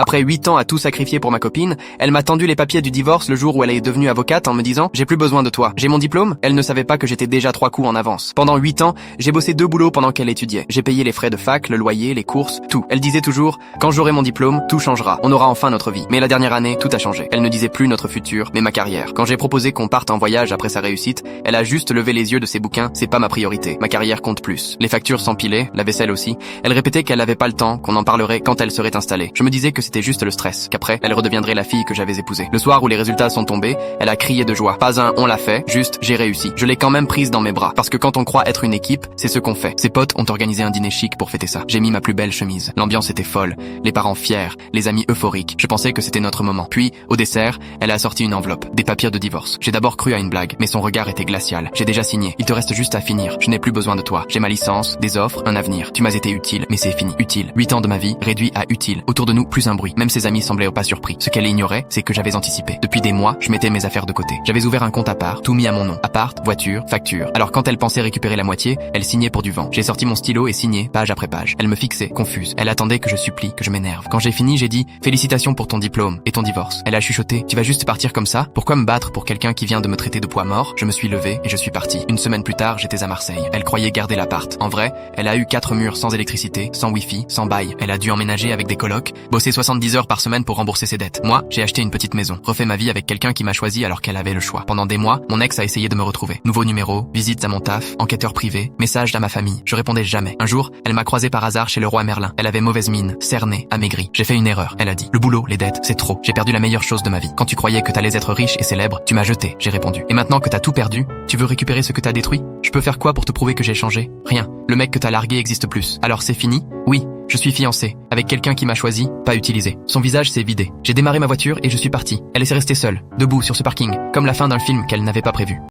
Après 8 ans à tout sacrifier pour ma copine, elle m'a tendu les papiers du divorce le jour où elle est devenue avocate en me disant « J'ai plus besoin de toi. J'ai mon diplôme ?» Elle ne savait pas que j'étais déjà 3 coups en avance. Pendant 8 ans, j'ai bossé 2 boulots pendant qu'elle étudiait. J'ai payé les frais de fac, le loyer, les courses, tout. Elle disait toujours « Quand j'aurai mon diplôme, tout changera. On aura enfin notre vie. » Mais la dernière année, tout a changé. Elle ne disait plus notre futur, mais ma carrière. Quand j'ai proposé qu'on parte en voyage après sa réussite, elle a juste levé les yeux de ses bouquins. C'est pas ma priorité. Ma carrière compte plus. Les factures s'empilaient, la vaisselle aussi. Elle répétait qu'elle avait pas le temps, qu'on en parlerait quand elle serait installée. Je me disais que c'était juste le stress, qu'après, elle redeviendrait la fille que j'avais épousée. Le soir où les résultats sont tombés, elle a crié de joie. Pas un « on l'a fait », juste « j'ai réussi ». Je l'ai quand même prise dans mes bras, parce que quand on croit être une équipe, c'est ce qu'on fait. Ses potes ont organisé un dîner chic pour fêter ça. J'ai mis ma plus belle chemise. L'ambiance était folle, les parents fiers, les amis euphoriques. Je pensais que c'était notre moment. Puis, au dessert, elle a sorti une enveloppe, des papiers de divorce. J'ai d'abord cru à une blague, mais son regard était glacial. J'ai déjà signé. Il te reste juste à finir. Je n'ai plus besoin de toi. J'ai ma licence, des offres, un avenir. Tu m'as été utile, mais c'est fini. Utile. 8 ans de ma vie, réduit à utile. Autour de nous, plus un bruit. Même ses amis semblaient pas surpris. Ce qu'elle ignorait, c'est que j'avais anticipé. Depuis des mois, je mettais mes affaires de côté. J'avais ouvert un compte à part, tout mis à mon nom. Appart, voiture, facture. Alors quand elle pensait récupérer la moitié, elle signait pour du vent. J'ai sorti mon stylo et signé, page après page. Elle me fixait, confuse. Elle attendait que je supplie, que je m'énerve. Quand j'ai fini, j'ai dit « Félicitations pour ton diplôme et ton divorce ». Elle a chuchoté « Tu vas juste partir comme ça? Pourquoi me battre pour quelqu'un qui vient de me traiter de poids mort ?» Je me suis levé et je suis parti. Une semaine plus tard, j'étais à Marseille. Elle croyait garder l'appart. En vrai, elle a eu 4 murs sans électricité, sans wifi, sans bail. Elle a dû emménager avec des colocs, bosser 70 heures par semaine pour rembourser ses dettes. Moi, j'ai acheté une petite maison, refait ma vie avec quelqu'un qui m'a choisi alors qu'elle avait le choix. Pendant des mois, mon ex a essayé de me retrouver. Nouveau numéro, visites à mon taf, enquêteur privé, messages à ma famille. Je répondais jamais. Un jour, elle m'a croisé par hasard chez le roi Merlin. Elle avait mauvaise mine, cernée, amaigrie. J'ai fait une erreur, elle a dit. Le boulot, les dettes, c'est trop. J'ai perdu la meilleure chose de ma vie. Quand tu croyais que t'allais être riche et célèbre, tu m'as jeté, j'ai répondu. Et maintenant que t'as tout perdu, tu veux récupérer ce que t'as détruit? Je peux faire quoi pour te prouver que j'ai changé? Rien. Le mec que t'as largué existe plus. Alors c'est fini? Oui. Je suis fiancé, avec quelqu'un qui m'a choisi, pas utilisé. Son visage s'est vidé. J'ai démarré ma voiture et je suis parti. Elle est restée seule, debout sur ce parking, comme la fin d'un film qu'elle n'avait pas prévu.